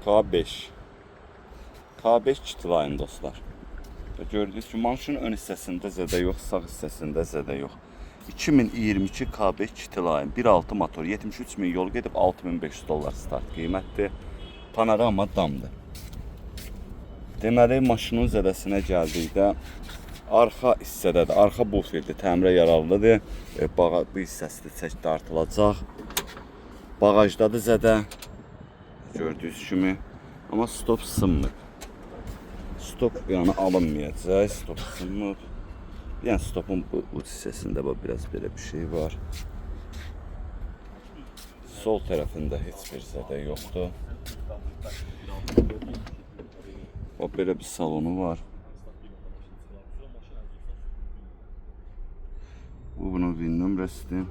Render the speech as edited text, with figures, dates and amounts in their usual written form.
K5. K5 Kitline dostlar. Gördüyünüz ki maşının ön hissəsində zədə yox, sağ hissəsində zədə yox. 2022 K5 Kitline 1.6 motor, 73 min yol gedib, 6500 dollar start qiymətdir. Panorama damdır. Deməli, maşının zədəsinə gəldikdə arxa hissədədir. Arxa buferdir, təmirə yararlıdır. Bu hissəsi çək dartılacaq. Bagajdadır zədə. Gördüyünüz kimi. Amma stop sınmır. Stop yəni alınmayacaq. Stop sınmır. Yəni stopun bu hissəsində biraz belə bir şey var. Sol tərəfində heç bir zədə yoxdur. O belə bir salonu var. Bu bunun VIN nömrəsidir.